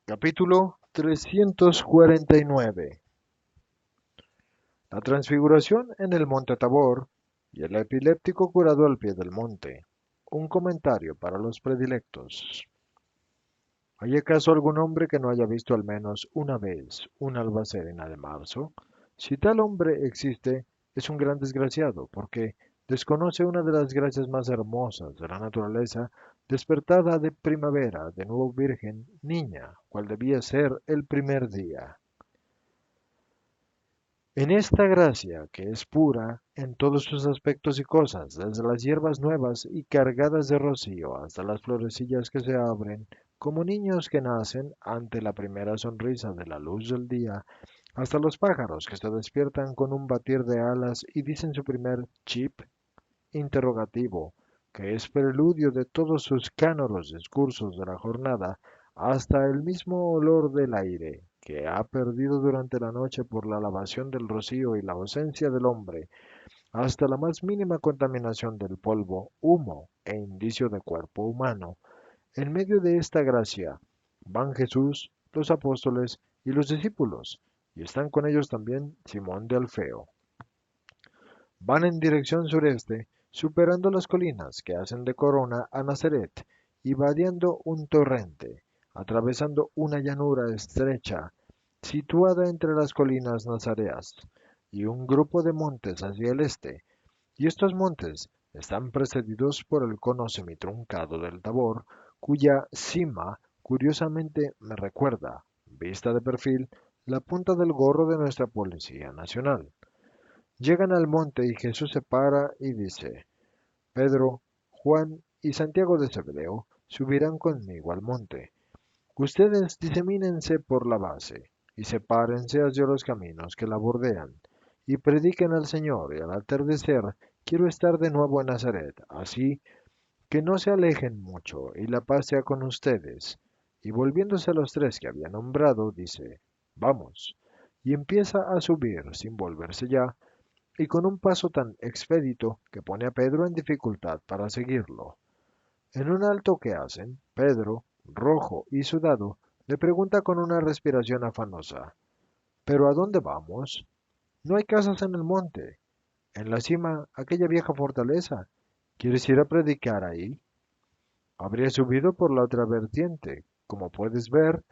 Capítulo 349. La transfiguración en el monte Tabor y el epiléptico curado al pie del monte. Un comentario para los predilectos. ¿Hay acaso algún hombre que no haya visto al menos una vez una albacerena de marzo? Si tal hombre existe, es un gran desgraciado, porque desconoce una de las gracias más hermosas de la naturaleza, despertada de primavera, de nuevo virgen, niña, cual debía ser el primer día. En esta gracia, que es pura en todos sus aspectos y cosas, desde las hierbas nuevas y cargadas de rocío hasta las florecillas que se abren, como niños que nacen ante la primera sonrisa de la luz del día, hasta los pájaros que se despiertan con un batir de alas y dicen su primer chip interrogativo, que es preludio de todos sus cánoros discursos de la jornada, hasta el mismo olor del aire, que ha perdido durante la noche por la lavación del rocío y la ausencia del hombre, hasta la más mínima contaminación del polvo, humo e indicio de cuerpo humano. En medio de esta gracia van Jesús, los apóstoles y los discípulos, y están con ellos también Simón de Alfeo. Van en dirección sureste, superando las colinas que hacen de corona a Nazaret y vadeando un torrente, atravesando una llanura estrecha situada entre las colinas nazareas y un grupo de montes hacia el este, y estos montes están precedidos por el cono semitruncado del Tabor, cuya cima curiosamente me recuerda, vista de perfil, la punta del gorro de nuestra Policía Nacional. Llegan al monte y Jesús se para y dice, Pedro, Juan y Santiago de Zebedeo subirán conmigo al monte. Ustedes disemínense por la base y sepárense hacia los caminos que la bordean y prediquen al Señor y al atardecer quiero estar de nuevo en Nazaret, así que no se alejen mucho y la paz sea con ustedes. Y volviéndose a los tres que había nombrado, dice, vamos, y empieza a subir sin volverse ya y con un paso tan expedito que pone a Pedro en dificultad para seguirlo. En un alto que hacen, Pedro, rojo y sudado, le pregunta con una respiración afanosa, ¿pero a dónde vamos? No hay casas en el monte. En la cima, aquella vieja fortaleza. ¿Quieres ir a predicar ahí? Habría subido por la otra vertiente. Como puedes ver,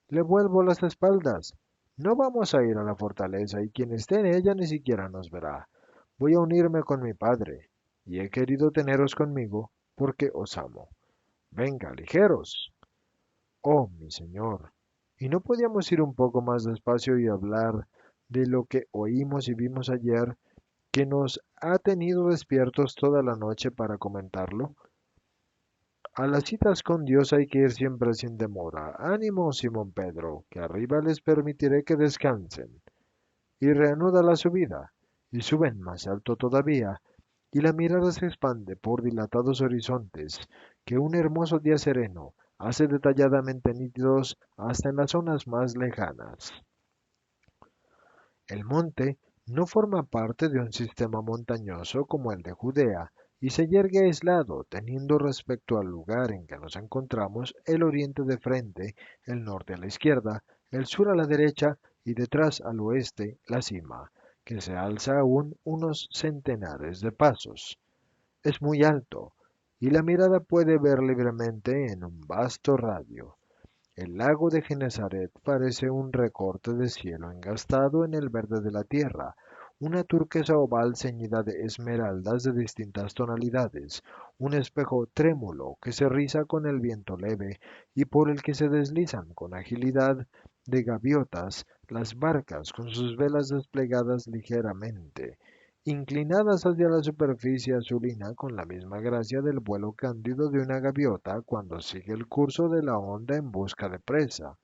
le vuelvo las espaldas. No vamos a ir a la fortaleza y quien esté en ella ni siquiera nos verá. Voy a unirme con mi padre, y he querido teneros conmigo porque os amo. Venga, ligeros. Oh, mi señor. ¿Y no podíamos ir un poco más despacio y hablar de lo que oímos y vimos ayer, que nos ha tenido despiertos toda la noche para comentarlo? A las citas con Dios hay que ir siempre sin demora. Ánimo, Simón Pedro, que arriba les permitiré que descansen. Y reanuda la subida, y suben más alto todavía, y la mirada se expande por dilatados horizontes, que un hermoso día sereno hace detalladamente nítidos hasta en las zonas más lejanas. El monte no forma parte de un sistema montañoso como el de Judea, y se yergue aislado, teniendo respecto al lugar en que nos encontramos el oriente de frente, el norte a la izquierda, el sur a la derecha y detrás al oeste la cima, que se alza aún unos centenares de pasos. Es muy alto, y la mirada puede ver libremente en un vasto radio. El lago de Genesaret parece un recorte de cielo engastado en el verde de la tierra, una turquesa oval ceñida de esmeraldas de distintas tonalidades, un espejo trémulo que se riza con el viento leve y por el que se deslizan con agilidad de gaviotas las barcas con sus velas desplegadas ligeramente, inclinadas hacia la superficie azulina con la misma gracia del vuelo cándido de una gaviota cuando sigue el curso de la onda en busca de presa.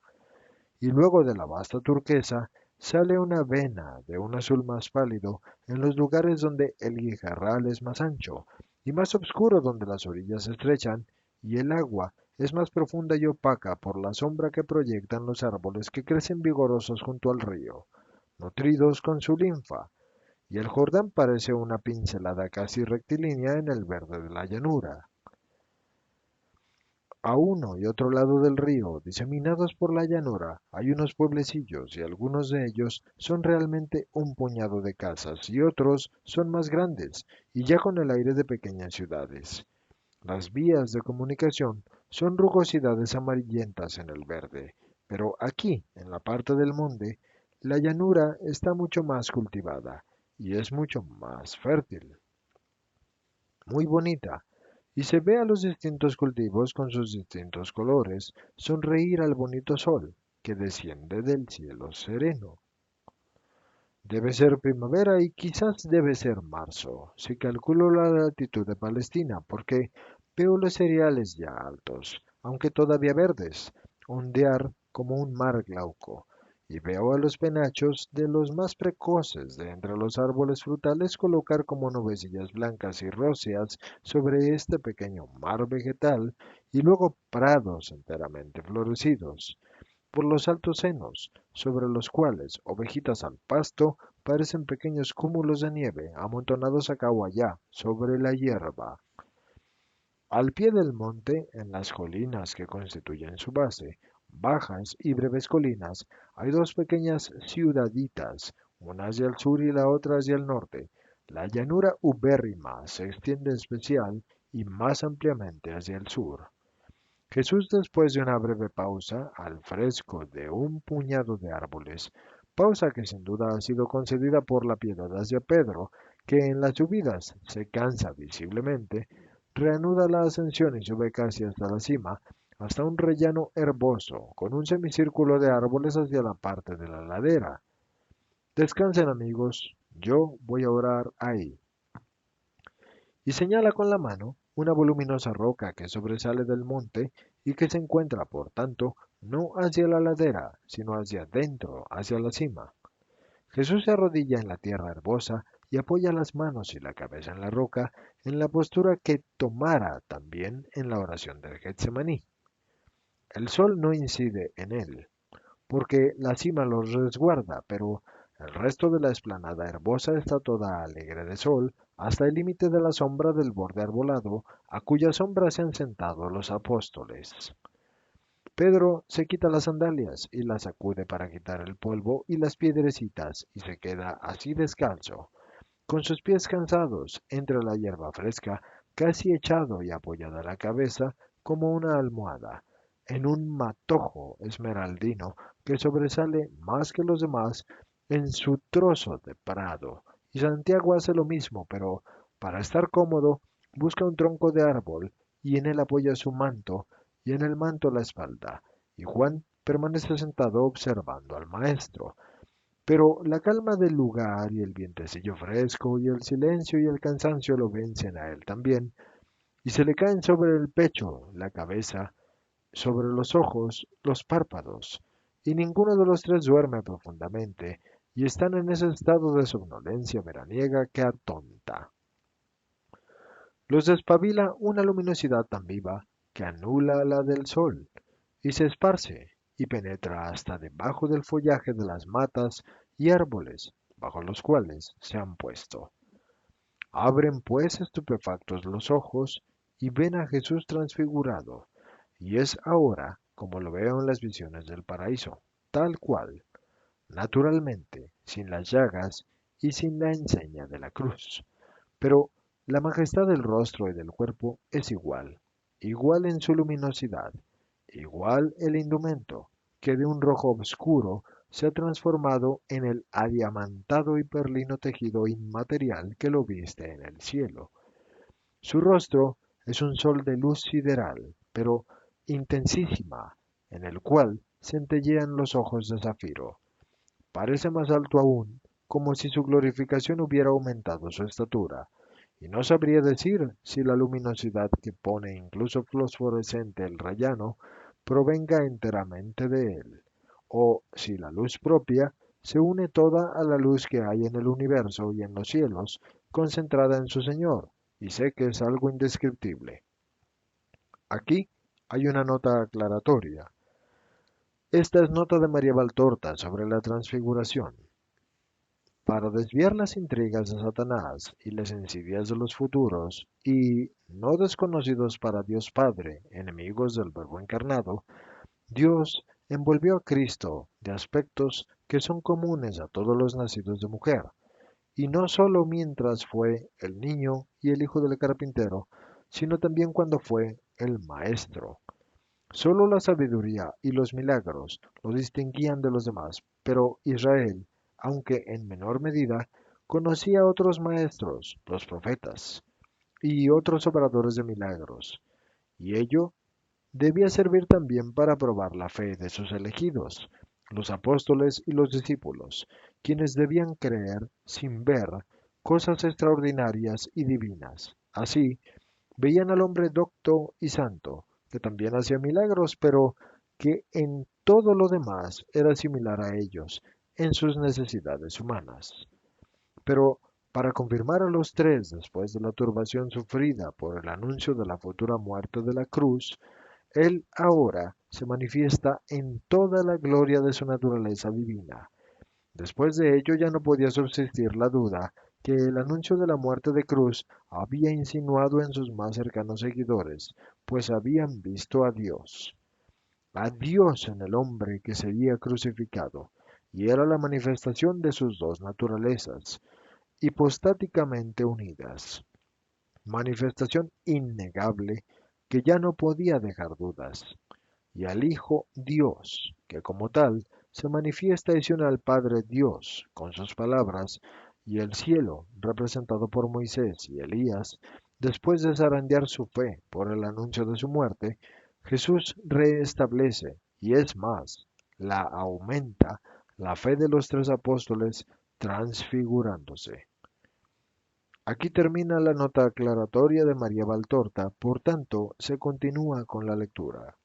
Y luego de la vasta turquesa sale una vena de un azul más pálido en los lugares donde el guijarral es más ancho, y más oscuro donde las orillas se estrechan, y el agua es más profunda y opaca por la sombra que proyectan los árboles que crecen vigorosos junto al río, nutridos con su linfa, y el Jordán parece una pincelada casi rectilínea en el verde de la llanura. A uno y otro lado del río, diseminados por la llanura, hay unos pueblecillos y algunos de ellos son realmente un puñado de casas y otros son más grandes y ya con el aire de pequeñas ciudades. Las vías de comunicación son rugosidades amarillentas en el verde, pero aquí, en la parte del monte, la llanura está mucho más cultivada y es mucho más fértil, muy bonita, y se ve a los distintos cultivos con sus distintos colores sonreír al bonito sol que desciende del cielo sereno. Debe ser primavera y quizás debe ser marzo, si calculo la latitud de Palestina, porque veo los cereales ya altos, aunque todavía verdes, ondear como un mar glauco, y veo a los penachos de los más precoces de entre los árboles frutales colocar como nubecillas blancas y róseas sobre este pequeño mar vegetal, y luego prados enteramente florecidos por los altos senos, sobre los cuales, ovejitas al pasto, parecen pequeños cúmulos de nieve amontonados acá o allá sobre la hierba. Al pie del monte, en las colinas que constituyen su base, bajas y breves colinas, hay dos pequeñas ciudaditas, una hacia el sur y la otra hacia el norte. La llanura ubérrima se extiende especial y más ampliamente hacia el sur. Jesús, después de una breve pausa, al fresco de un puñado de árboles, pausa que sin duda ha sido concedida por la piedad hacia Pedro, que en las subidas se cansa visiblemente, reanuda la ascensión y sube casi hasta la cima, hasta un rellano herboso, con un semicírculo de árboles hacia la parte de la ladera. Descansen amigos, yo voy a orar ahí y señala con la mano una voluminosa roca que sobresale del monte y que se encuentra, por tanto, no hacia la ladera, sino hacia adentro, hacia la cima. Jesús se arrodilla en la tierra herbosa y apoya las manos y la cabeza en la roca, en la postura que tomara también en la oración del Getsemaní. El sol no incide en él, porque la cima los resguarda, pero el resto de la explanada herbosa está toda alegre de sol, hasta el límite de la sombra del borde arbolado, a cuya sombra se han sentado los apóstoles. Pedro se quita las sandalias y las sacude para quitar el polvo y las piedrecitas, y se queda así descalzo, con sus pies cansados, entre la hierba fresca, casi echado y apoyada la cabeza como una almohada, en un matojo esmeraldino que sobresale más que los demás en su trozo de prado. Y Santiago hace lo mismo, pero para estar cómodo busca un tronco de árbol y en él apoya su manto y en el manto la espalda. Y Juan permanece sentado observando al maestro. Pero la calma del lugar y el vientecillo fresco y el silencio y el cansancio lo vencen a él también, y se le caen sobre el pecho, la cabeza, sobre los ojos, los párpados, y ninguno de los tres duerme profundamente, y están en ese estado de somnolencia veraniega que atonta. Los despabila una luminosidad tan viva que anula la del sol, y se esparce y penetra hasta debajo del follaje de las matas y árboles bajo los cuales se han puesto. Abren pues estupefactos los ojos y ven a Jesús transfigurado, y es ahora como lo veo en las visiones del paraíso, tal cual, naturalmente, sin las llagas y sin la enseña de la cruz. Pero la majestad del rostro y del cuerpo es igual, igual en su luminosidad, igual el indumento, que de un rojo oscuro se ha transformado en el adiamantado y perlino tejido inmaterial que lo viste en el cielo. Su rostro es un sol de luz sideral, pero intensísima, en el cual centellean los ojos de zafiro. Parece más alto aún, como si su glorificación hubiera aumentado su estatura, y no sabría decir si la luminosidad que pone incluso fosforescente el rellano provenga enteramente de él, o si la luz propia se une toda a la luz que hay en el universo y en los cielos, concentrada en su Señor, y sé que es algo indescriptible. Aquí hay una nota aclaratoria. Esta es nota de María Valtorta sobre la transfiguración. para desviar las intrigas de Satanás y las insidias de los futuros, y no desconocidos para Dios Padre, enemigos del Verbo encarnado, Dios envolvió a Cristo de aspectos que son comunes a todos los nacidos de mujer, y no sólo mientras fue el niño y el hijo del carpintero, sino también cuando fue el maestro. Solo la sabiduría y los milagros lo distinguían de los demás, pero Israel, aunque en menor medida, conocía otros maestros, los profetas, y otros obradores de milagros, y ello debía servir también para probar la fe de sus elegidos, los apóstoles y los discípulos, quienes debían creer sin ver cosas extraordinarias y divinas. Así, veían al hombre docto y santo, que también hacía milagros, pero que en todo lo demás era similar a ellos, en sus necesidades humanas. Pero para confirmar a los tres después de la turbación sufrida por el anuncio de la futura muerte de la cruz, él ahora se manifiesta en toda la gloria de su naturaleza divina. Después de ello ya no podía subsistir la duda que el anuncio de la muerte de Cruz había insinuado en sus más cercanos seguidores, pues habían visto a Dios en el hombre que sería crucificado, y era la manifestación de sus dos naturalezas, hipostáticamente unidas, manifestación innegable que ya no podía dejar dudas, y al Hijo Dios, que como tal se manifiesta y se une al Padre Dios con sus palabras, y el cielo, representado por Moisés y Elías, después de zarandear su fe por el anuncio de su muerte, Jesús reestablece, y es más, la aumenta, la fe de los tres apóstoles transfigurándose. Aquí termina la nota aclaratoria de María Valtorta, por tanto, se continúa con la lectura.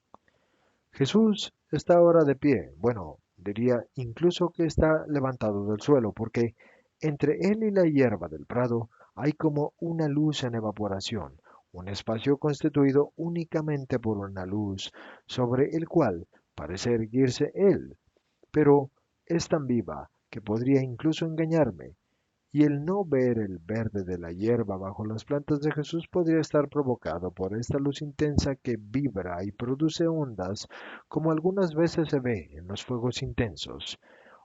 Jesús está ahora de pie, bueno, diría incluso que está levantado del suelo, porque entre él y la hierba del prado hay como una luz en evaporación, un espacio constituido únicamente por una luz, sobre el cual parece erguirse él, pero es tan viva que podría incluso engañarme, y el no ver el verde de la hierba bajo las plantas de Jesús podría estar provocado por esta luz intensa que vibra y produce ondas, como algunas veces se ve en los fuegos intensos,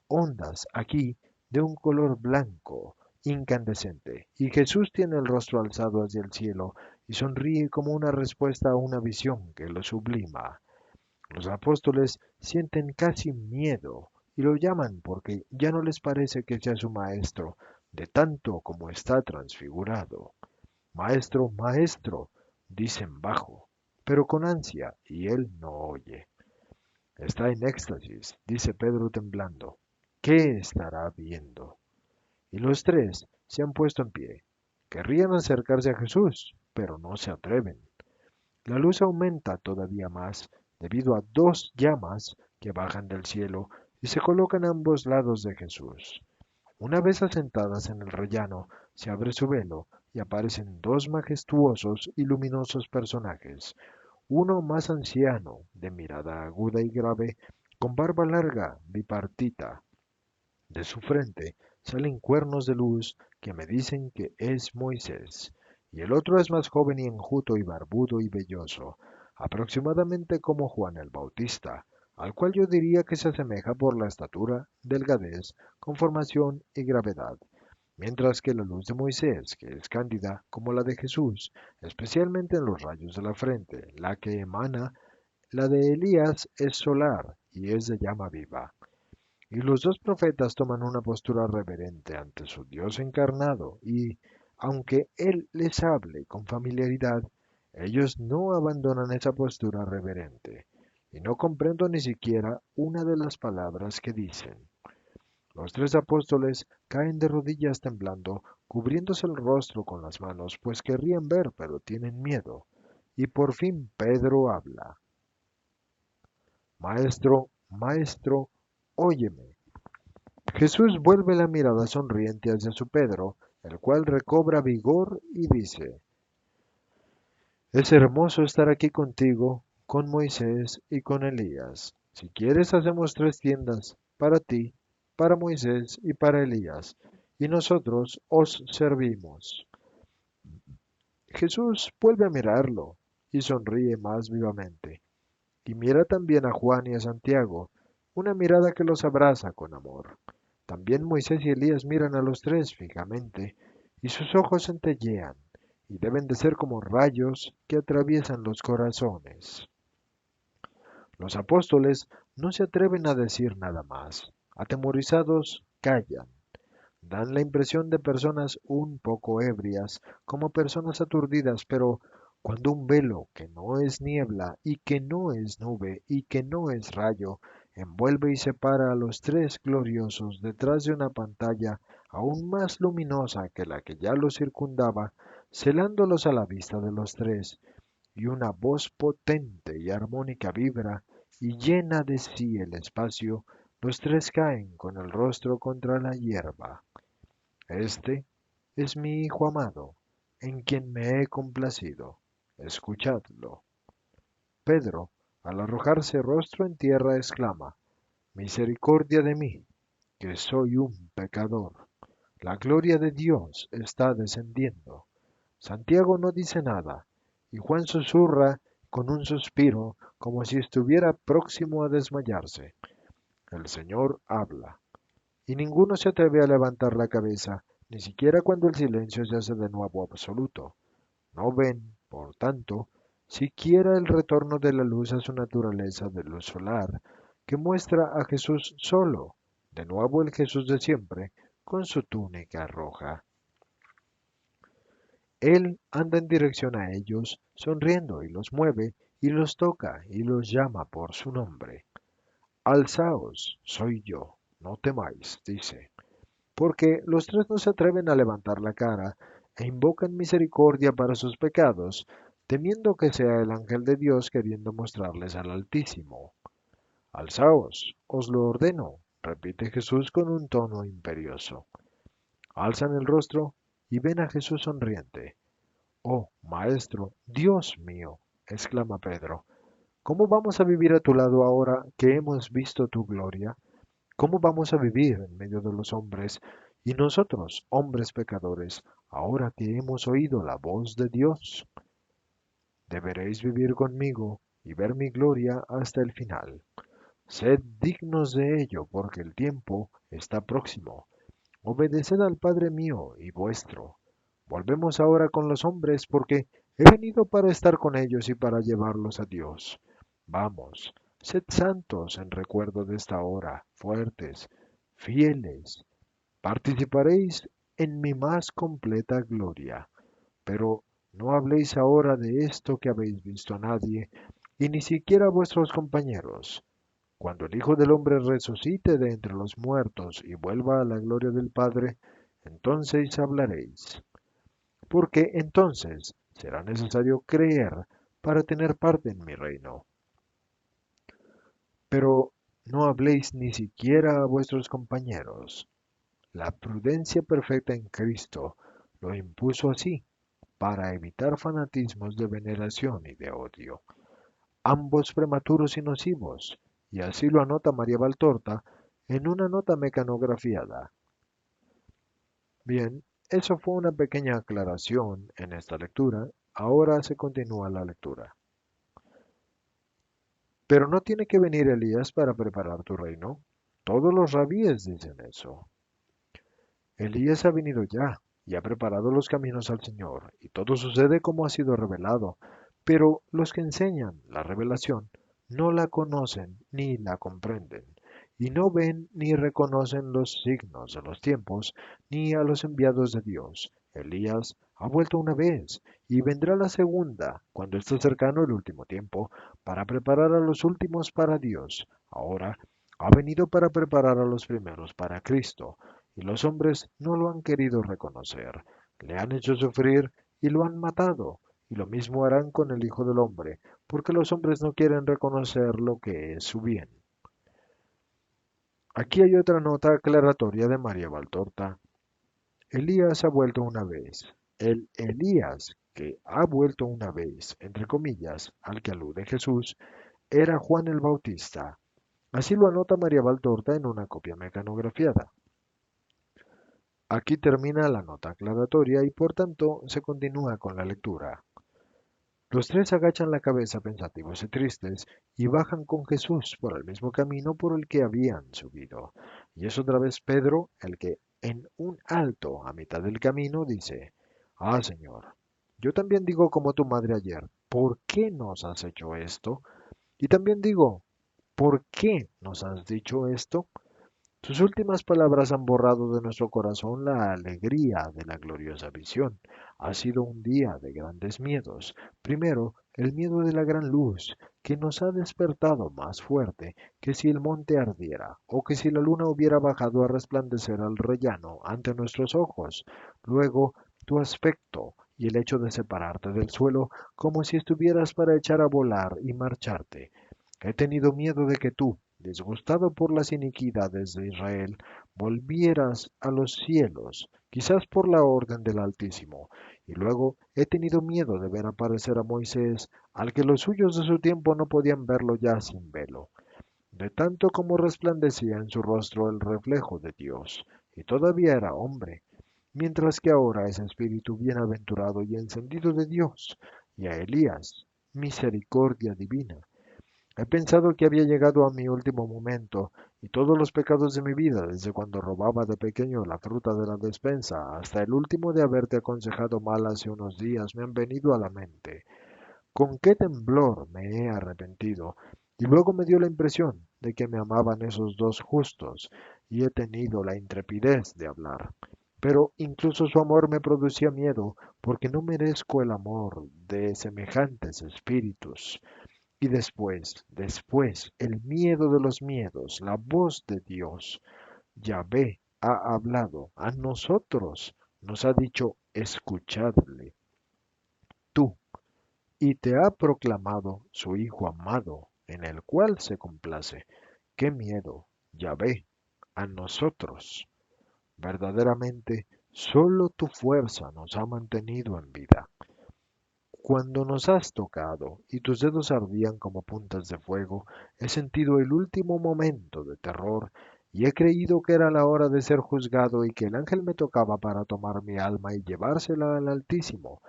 ondas aquí de un color blanco, incandescente, y Jesús tiene el rostro alzado hacia el cielo y sonríe como una respuesta a una visión que lo sublima. Los apóstoles sienten casi miedo y lo llaman porque ya no les parece que sea su maestro, de tanto como está transfigurado. Maestro, maestro, dicen bajo, pero con ansia, y él no oye. Está en éxtasis, dice Pedro temblando. ¿Qué estará viendo? Y los tres se han puesto en pie. Querrían acercarse a Jesús, pero no se atreven. La luz aumenta todavía más debido a dos llamas que bajan del cielo y se colocan a ambos lados de Jesús. Una vez asentadas en el rellano, se abre su velo y aparecen dos majestuosos y luminosos personajes, uno más anciano, de mirada aguda y grave, con barba larga, bipartita. De su frente salen cuernos de luz que me dicen que es Moisés, y el otro es más joven y enjuto y barbudo y velloso, aproximadamente como Juan el Bautista, al cual yo diría que se asemeja por la estatura, delgadez, conformación y gravedad, mientras que la luz de Moisés, que es cándida como la de Jesús, especialmente en los rayos de la frente, la que emana, la de Elías es solar y es de llama viva. Y los dos profetas toman una postura reverente ante su Dios encarnado y, aunque Él les hable con familiaridad, ellos no abandonan esa postura reverente, y no comprendo ni siquiera una de las palabras que dicen. Los tres apóstoles caen de rodillas temblando, cubriéndose el rostro con las manos, pues querrían ver, pero tienen miedo. Y por fin Pedro habla. Maestro, maestro, óyeme. Jesús vuelve la mirada sonriente hacia su Pedro, el cual recobra vigor y dice, es hermoso estar aquí contigo, con Moisés y con Elías. Si quieres hacemos tres tiendas, para ti, para Moisés y para Elías. y nosotros os servimos. Jesús vuelve a mirarlo y sonríe más vivamente, y mira también a Juan y a Santiago, una mirada que los abraza con amor. También Moisés y Elías miran a los tres fijamente, y sus ojos centellean, y deben de ser como rayos que atraviesan los corazones. Los apóstoles no se atreven a decir nada más. Atemorizados, callan. Dan la impresión de personas un poco ebrias, como personas aturdidas, pero cuando un velo que no es niebla y que no es nube y que no es rayo, envuelve y separa a los tres gloriosos detrás de una pantalla aún más luminosa que la que ya los circundaba, celándolos a la vista de los tres, y una voz potente y armónica vibra y llena de sí el espacio, los tres caen con el rostro contra la hierba. Este es mi Hijo amado, en quien me he complacido. Escuchadlo. Pedro, al arrojarse rostro en tierra, exclama, Misericordia de mí, que soy un pecador. La gloria de Dios está descendiendo. Santiago no dice nada, y Juan susurra con un suspiro, como si estuviera próximo a desmayarse. El Señor habla, y ninguno se atreve a levantar la cabeza, ni siquiera cuando el silencio se hace de nuevo absoluto. No ven, por tanto, siquiera el retorno de la luz a su naturaleza de luz solar, que muestra a Jesús solo, de nuevo el Jesús de siempre, con su túnica roja. Él anda en dirección a ellos, sonriendo, y los mueve, y los toca, y los llama por su nombre. Alzaos, soy yo, no temáis, dice, porque los tres no se atreven a levantar la cara e invocan misericordia para sus pecados, temiendo que sea el ángel de Dios queriendo mostrarles al Altísimo. Alzaos, os lo ordeno, repite Jesús con un tono imperioso. Alzan el rostro y ven a Jesús sonriente. Oh, Maestro, Dios mío, exclama Pedro, ¿cómo vamos a vivir a tu lado ahora que hemos visto tu gloria? ¿Cómo vamos a vivir en medio de los hombres, y nosotros, hombres pecadores, ahora que hemos oído la voz de Dios? Deberéis vivir conmigo y ver mi gloria hasta el final. Sed dignos de ello, porque el tiempo está próximo. Obedeced al Padre mío y vuestro. Volvemos ahora con los hombres, porque he venido para estar con ellos y para llevarlos a Dios. Vamos, sed santos en recuerdo de esta hora, fuertes, fieles. Participaréis en mi más completa gloria. Pero no habléis ahora de esto que habéis visto a nadie, y ni siquiera a vuestros compañeros. Cuando el Hijo del Hombre resucite de entre los muertos y vuelva a la gloria del Padre, entonces hablaréis. Porque entonces será necesario creer para tener parte en mi reino. Pero no habléis ni siquiera a vuestros compañeros. La prudencia perfecta en Cristo lo impuso así, para evitar fanatismos de veneración y de odio, ambos prematuros y nocivos, y así lo anota María Valtorta en una nota mecanografiada. Bien, eso fue una pequeña aclaración en esta lectura, ahora se continúa la lectura. Pero no tiene que venir Elías para preparar tu reino. Todos los rabíes dicen eso. Elías ha venido ya y ha preparado los caminos al Señor, y todo sucede como ha sido revelado, pero los que enseñan la revelación no la conocen ni la comprenden, y no ven ni reconocen los signos de los tiempos, ni a los enviados de Dios. Elías ha vuelto una vez, y vendrá la segunda, cuando esté cercano el último tiempo, para preparar a los últimos para Dios. Ahora ha venido para preparar a los primeros para Cristo, y los hombres no lo han querido reconocer. Le han hecho sufrir y lo han matado, y lo mismo harán con el Hijo del Hombre, porque los hombres no quieren reconocer lo que es su bien. Aquí hay otra nota aclaratoria de María Valtorta. Elías ha vuelto una vez. El Elías que ha vuelto una vez, entre comillas, al que alude Jesús, era Juan el Bautista. Así lo anota María Valtorta en una copia mecanografiada. Aquí termina la nota aclaratoria y por tanto se continúa con la lectura. Los tres agachan la cabeza pensativos y tristes y bajan con Jesús por el mismo camino por el que habían subido. Y es otra vez Pedro el que en un alto a mitad del camino dice, Ah, Señor, yo también digo como tu madre ayer, ¿por qué nos has hecho esto? Y también digo, ¿por qué nos has dicho esto? Sus últimas palabras han borrado de nuestro corazón la alegría de la gloriosa visión. Ha sido un día de grandes miedos. Primero, el miedo de la gran luz, que nos ha despertado más fuerte que si el monte ardiera, o que si la luna hubiera bajado a resplandecer al rellano ante nuestros ojos. Luego, tu aspecto y el hecho de separarte del suelo como si estuvieras para echar a volar y marcharte. He tenido miedo de que tú, disgustado por las iniquidades de Israel, volvieras a los cielos, quizás por la orden del Altísimo. Y luego he tenido miedo de ver aparecer a Moisés, al que los suyos de su tiempo no podían verlo ya sin velo, de tanto como resplandecía en su rostro el reflejo de Dios, y todavía era hombre, mientras que ahora es espíritu bienaventurado y encendido de Dios, y a Elías, misericordia divina. He pensado que había llegado a mi último momento, y todos los pecados de mi vida, desde cuando robaba de pequeño la fruta de la despensa hasta el último de haberte aconsejado mal hace unos días, me han venido a la mente. Con qué temblor me he arrepentido, y luego me dio la impresión de que me amaban esos dos justos, y he tenido la intrepidez de hablar. Pero incluso su amor me producía miedo, porque no merezco el amor de semejantes espíritus. Y después, el miedo de los miedos, la voz de Dios, Yahvé, ha hablado a nosotros, nos ha dicho, escuchadle, tú, y te ha proclamado su Hijo amado, en el cual se complace. ¡Qué miedo, Yahvé, a nosotros! Verdaderamente, solo tu fuerza nos ha mantenido en vida. Cuando nos has tocado y tus dedos ardían como puntas de fuego, he sentido el último momento de terror y he creído que era la hora de ser juzgado y que el ángel me tocaba para tomar mi alma y llevársela al Altísimo.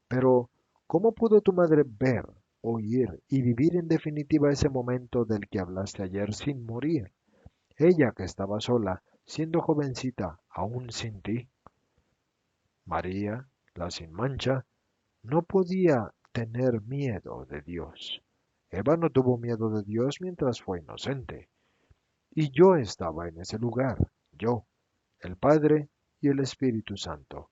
Pero, ¿cómo pudo tu madre ver, oír y vivir en definitiva ese momento del que hablaste ayer sin morir? Ella que estaba sola, siendo jovencita, aún sin ti. María, la sin mancha, no podía tener miedo de Dios. Eva no tuvo miedo de Dios mientras fue inocente. Y yo estaba en ese lugar, yo, el Padre y el Espíritu Santo.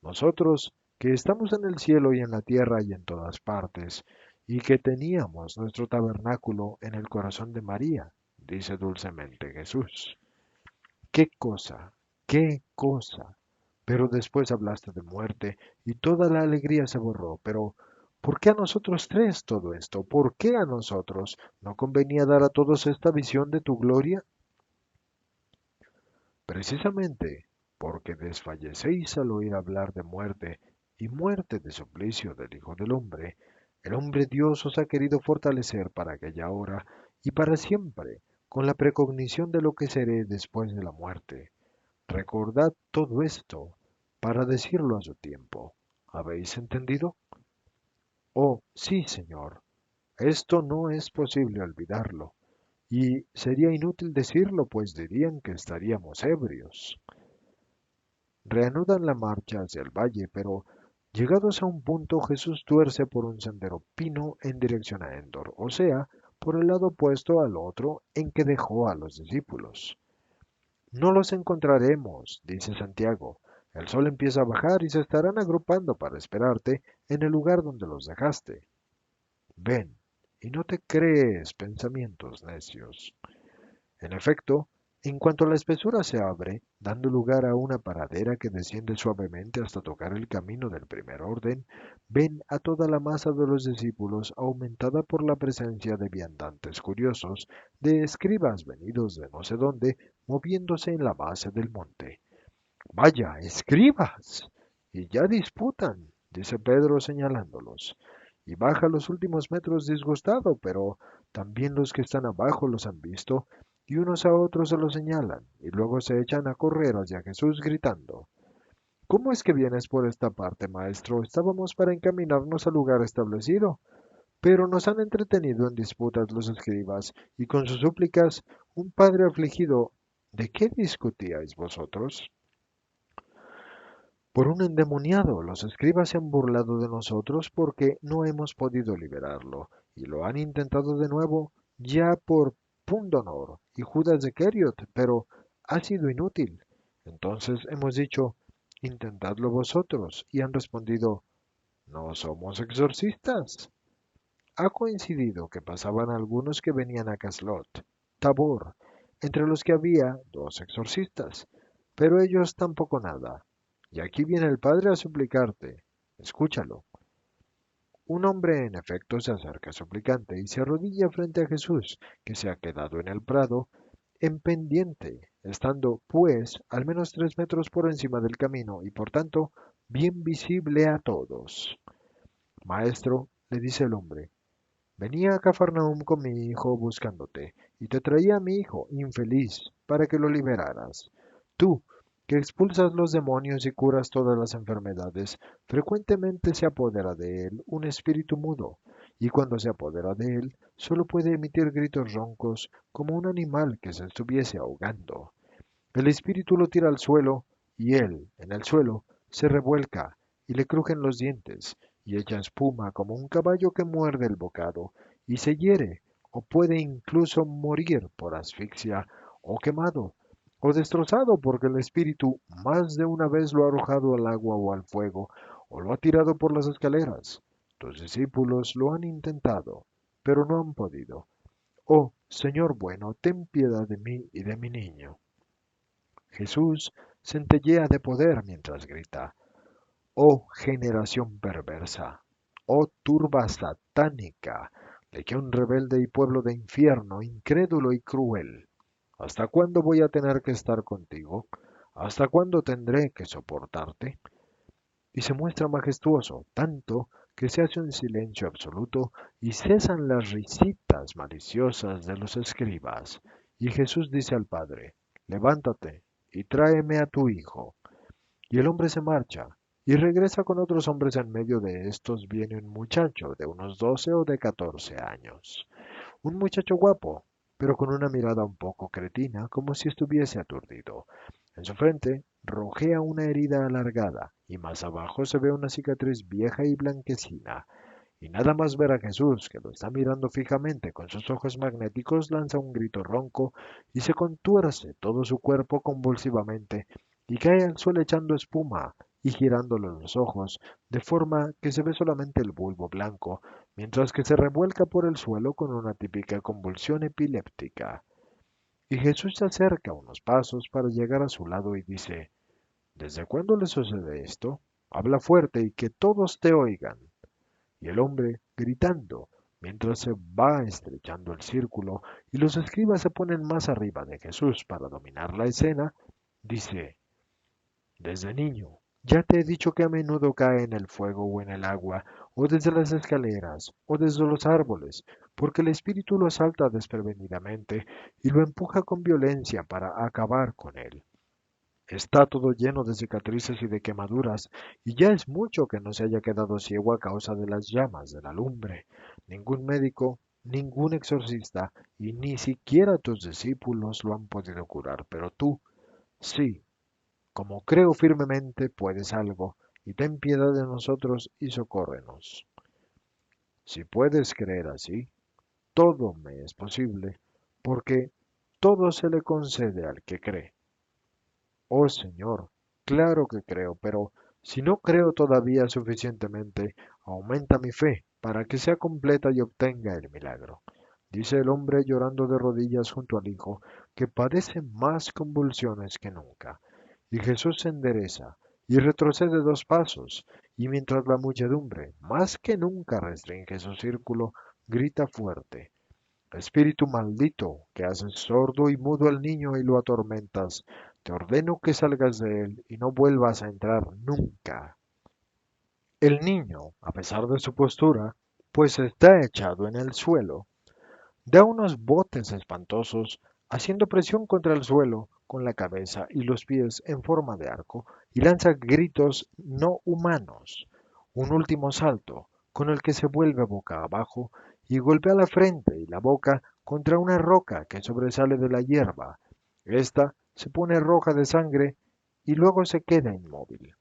Nosotros que estamos en el cielo y en la tierra y en todas partes, y que teníamos nuestro tabernáculo en el corazón de María, dice dulcemente Jesús. ¡Qué cosa! ¡Qué cosa! Pero después hablaste de muerte y toda la alegría se borró. Pero, ¿por qué a nosotros tres todo esto? ¿Por qué a nosotros? ¿No convenía dar a todos esta visión de tu gloria? Precisamente porque desfallecéis al oír hablar de muerte y muerte de suplicio del Hijo del Hombre, el hombre Dios os ha querido fortalecer para aquella hora y para siempre, con la precognición de lo que seré después de la muerte. Recordad todo esto para decirlo a su tiempo. ¿Habéis entendido? Oh, sí, Señor. Esto no es posible olvidarlo. Y sería inútil decirlo, pues dirían que estaríamos ebrios. Reanudan la marcha hacia el valle, pero llegados a un punto Jesús tuerce por un sendero pino en dirección a Endor, o sea, por el lado opuesto al otro en que dejó a los discípulos. No los encontraremos, dice Santiago. El sol empieza a bajar y se estarán agrupando para esperarte en el lugar donde los dejaste. Ven, y no te crees pensamientos necios. En efecto, en cuanto la espesura se abre, dando lugar a una paradera que desciende suavemente hasta tocar el camino del primer orden, ven a toda la masa de los discípulos aumentada por la presencia de viandantes curiosos, de escribas venidos de no sé dónde, moviéndose en la base del monte. Vaya, escribas. Y ya disputan, dice Pedro señalándolos. Y baja los últimos metros disgustado, pero también los que están abajo los han visto y unos a otros se lo señalan, y luego se echan a correr hacia Jesús gritando: ¿Cómo es que vienes por esta parte, maestro? Estábamos para encaminarnos al lugar establecido, pero nos han entretenido en disputas los escribas, y con sus súplicas, un padre afligido. ¿De qué discutíais vosotros? Por un endemoniado, los escribas se han burlado de nosotros porque no hemos podido liberarlo, y lo han intentado de nuevo, ya por Pundonor y Judas de Keriot, pero ha sido inútil. Entonces hemos dicho: intentadlo vosotros, y han respondido: no somos exorcistas. Ha coincidido que pasaban algunos que venían a Caslot, Tabor, entre los que había dos exorcistas, pero ellos tampoco nada. Y aquí viene el padre a suplicarte. Escúchalo. Un hombre en efecto se acerca suplicante y se arrodilla frente a Jesús, que se ha quedado en el prado, en pendiente, estando, pues, al menos 3 metros por encima del camino y por tanto bien visible a todos. Maestro, le dice el hombre, venía a Cafarnaúm con mi hijo buscándote, y te traía a mi hijo, infeliz, para que lo liberaras. Tú, que expulsas los demonios y curas todas las enfermedades, frecuentemente se apodera de él un espíritu mudo, y cuando se apodera de él, solo puede emitir gritos roncos como un animal que se estuviese ahogando. El espíritu lo tira al suelo, y él, en el suelo, se revuelca, y le crujen los dientes, y echa espuma como un caballo que muerde el bocado, y se hiere, o puede incluso morir por asfixia, o quemado, o destrozado, porque el espíritu más de una vez lo ha arrojado al agua o al fuego, o lo ha tirado por las escaleras. Tus discípulos lo han intentado, pero no han podido. Oh, Señor bueno, ten piedad de mí y de mi niño. Jesús centellea de poder mientras grita: oh generación perversa, oh turba satánica, legión rebelde y pueblo de infierno, incrédulo y cruel. ¿Hasta cuándo voy a tener que estar contigo? ¿Hasta cuándo tendré que soportarte? Y se muestra majestuoso, tanto que se hace un silencio absoluto y cesan las risitas maliciosas de los escribas. Y Jesús dice al Padre: levántate y tráeme a tu hijo. Y el hombre se marcha, y regresa con otros hombres. En medio de estos viene un muchacho de unos 12 o de 14 años. Un muchacho guapo, pero con una mirada un poco cretina, como si estuviese aturdido. En su frente rojea una herida alargada, y más abajo se ve una cicatriz vieja y blanquecina. Y nada más ver a Jesús, que lo está mirando fijamente con sus ojos magnéticos, lanza un grito ronco y se contuerce todo su cuerpo convulsivamente y cae al suelo echando espuma y girándole los ojos, de forma que se ve solamente el bulbo blanco, mientras que se revuelca por el suelo con una típica convulsión epiléptica. Y Jesús se acerca unos pasos para llegar a su lado y dice: ¿desde cuándo le sucede esto? Habla fuerte y que todos te oigan. Y el hombre, gritando, mientras se va estrechando el círculo y los escribas se ponen más arriba de Jesús para dominar la escena, dice: desde niño, ya te he dicho que a menudo cae en el fuego o en el agua, o desde las escaleras, o desde los árboles, porque el espíritu lo asalta desprevenidamente y lo empuja con violencia para acabar con él. Está todo lleno de cicatrices y de quemaduras, y ya es mucho que no se haya quedado ciego a causa de las llamas de la lumbre. Ningún médico, ningún exorcista, y ni siquiera tus discípulos lo han podido curar, pero tú, sí, como creo firmemente, puedes algo, y ten piedad de nosotros y socórrenos. Si puedes creer así, todo me es posible, porque todo se le concede al que cree. Oh Señor, claro que creo, pero si no creo todavía suficientemente, aumenta mi fe para que sea completa y obtenga el milagro. Dice el hombre llorando de rodillas junto al hijo, que padece más convulsiones que nunca. Y Jesús se endereza y retrocede 2 pasos, y mientras la muchedumbre más que nunca restringe su círculo, grita fuerte: espíritu maldito, que haces sordo y mudo al niño y lo atormentas, te ordeno que salgas de él y no vuelvas a entrar nunca. El niño, a pesar de su postura, pues está echado en el suelo, da unos botes espantosos, haciendo presión contra el suelo con la cabeza y los pies en forma de arco, y lanza gritos no humanos. Un último salto, con el que se vuelve boca abajo y golpea la frente y la boca contra una roca que sobresale de la hierba. Esta se pone roja de sangre y luego se queda inmóvil.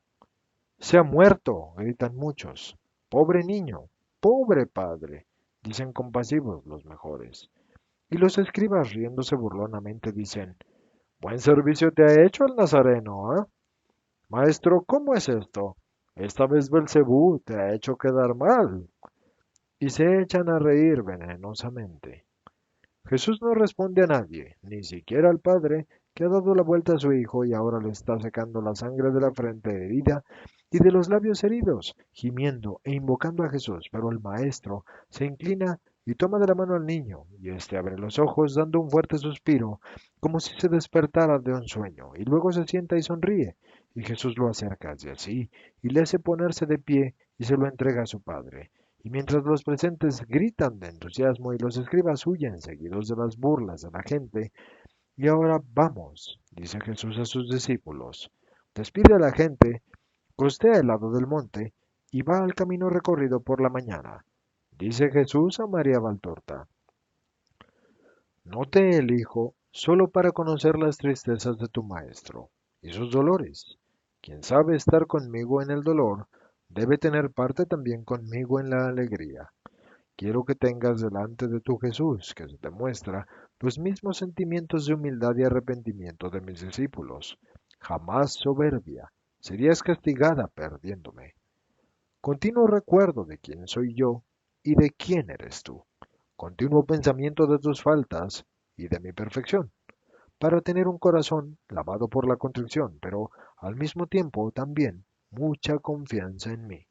Se ha muerto, gritan muchos. Pobre niño, pobre padre, dicen compasivos los mejores. Y los escribas riéndose burlonamente dicen, buen servicio te ha hecho el Nazareno, ¿eh? Maestro, ¿cómo es esto? Esta vez Belcebú te ha hecho quedar mal. Y se echan a reír venenosamente. Jesús no responde a nadie, ni siquiera al Padre, que ha dado la vuelta a su Hijo y ahora le está secando la sangre de la frente herida y de los labios heridos, gimiendo e invocando a Jesús. Pero el Maestro se inclina y toma de la mano al niño, y éste abre los ojos dando un fuerte suspiro, como si se despertara de un sueño, y luego se sienta y sonríe, y Jesús lo acerca hacia sí, y le hace ponerse de pie y se lo entrega a su Padre. Y mientras los presentes gritan de entusiasmo y los escribas huyen seguidos de las burlas de la gente, y ahora vamos, dice Jesús a sus discípulos, despide a la gente, costea el lado del monte y va al camino recorrido por la mañana. Dice Jesús a María Valtorta, no te elijo solo para conocer las tristezas de tu maestro y sus dolores. Quien sabe estar conmigo en el dolor, debe tener parte también conmigo en la alegría. Quiero que tengas delante de tu Jesús, que se te muestra, los mismos sentimientos de humildad y arrepentimiento de mis discípulos. Jamás soberbia. Serías castigada perdiéndome. Continuo recuerdo de quién soy yo y de quién eres tú. Continuo pensamiento de tus faltas y de mi perfección, para tener un corazón lavado por la contrición, pero al mismo tiempo también mucha confianza en mí.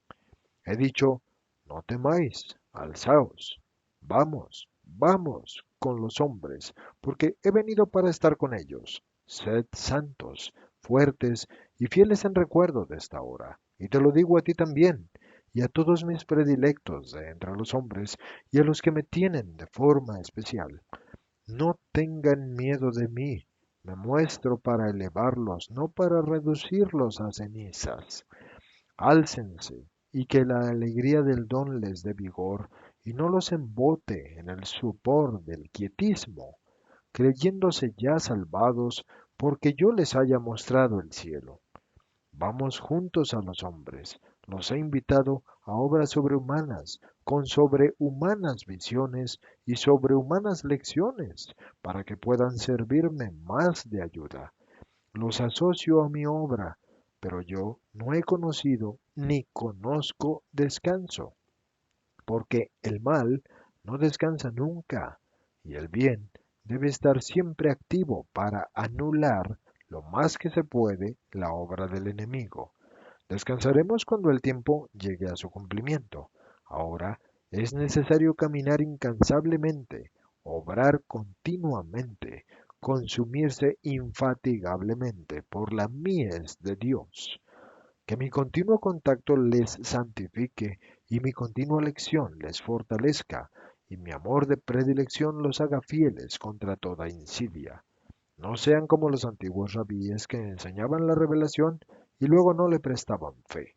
He dicho, no temáis, alzaos, vamos, vamos con los hombres, porque he venido para estar con ellos. Sed santos, fuertes y fieles en recuerdo de esta hora. Y te lo digo a ti también, y a todos mis predilectos de entre los hombres, y a los que me tienen de forma especial. No tengan miedo de mí, me muestro para elevarlos, no para reducirlos a cenizas. Álcense, y que la alegría del don les dé vigor, y no los embote en el sopor del quietismo, creyéndose ya salvados porque yo les haya mostrado el cielo. Vamos juntos a los hombres. Los he invitado a obras sobrehumanas, con sobrehumanas visiones y sobrehumanas lecciones, para que puedan servirme más de ayuda. Los asocio a mi obra, pero yo no he conocido ni conozco descanso, porque el mal no descansa nunca, y el bien debe estar siempre activo para anular lo más que se puede la obra del enemigo. Descansaremos cuando el tiempo llegue a su cumplimiento. Ahora es necesario caminar incansablemente, obrar continuamente, consumirse infatigablemente por la mies de Dios. Que mi continuo contacto les santifique y mi continua lección les fortalezca y mi amor de predilección los haga fieles contra toda insidia. No sean como los antiguos rabíes que enseñaban la revelación y luego no le prestaban fe,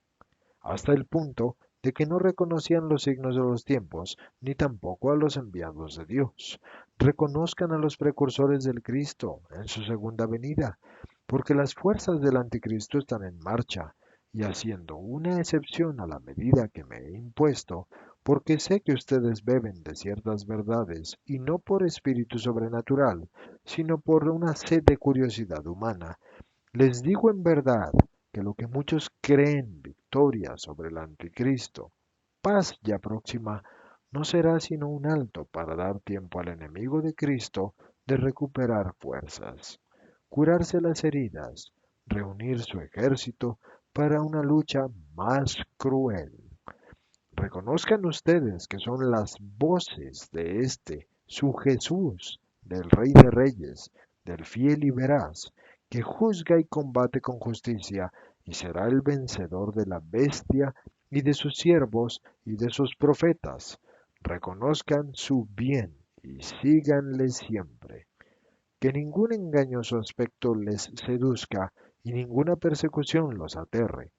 hasta el punto de que no reconocían los signos de los tiempos, ni tampoco a los enviados de Dios. Reconozcan a los precursores del Cristo en su segunda venida, porque las fuerzas del anticristo están en marcha, y haciendo una excepción a la medida que me he impuesto, porque sé que ustedes beben de ciertas verdades, y no por espíritu sobrenatural, sino por una sed de curiosidad humana, les digo en verdad que lo que muchos creen victoria sobre el anticristo, paz ya próxima, no será sino un alto para dar tiempo al enemigo de Cristo de recuperar fuerzas, curarse las heridas, reunir su ejército para una lucha más cruel. Reconozcan ustedes que son las voces de este, su Jesús, del Rey de Reyes, del fiel y veraz, que juzga y combate con justicia, y será el vencedor de la bestia y de sus siervos y de sus profetas. Reconozcan su bien y síganle siempre. que ningún engañoso aspecto les seduzca y ninguna persecución los aterre.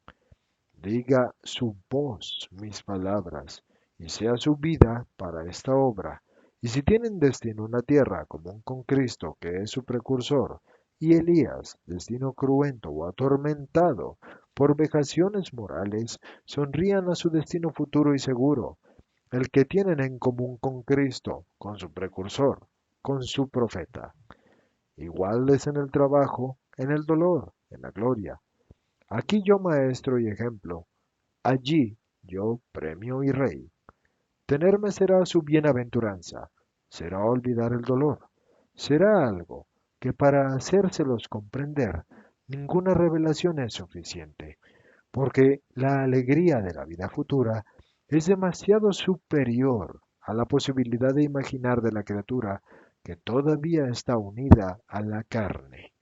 Diga su voz mis palabras, y sea su vida para esta obra. Y si tienen destino una tierra común con Cristo, que es su precursor, y Elías, destino cruento o atormentado por vejaciones morales, sonrían a su destino futuro y seguro, el que tienen en común con Cristo, con su precursor, con su profeta. Iguales en el trabajo, en el dolor, en la gloria. Aquí yo maestro y ejemplo, allí yo premio y rey. Tenerme será su bienaventuranza, será olvidar el dolor, será algo que para hacérselos comprender ninguna revelación es suficiente, porque la alegría de la vida futura es demasiado superior a la posibilidad de imaginar de la criatura que todavía está unida a la carne.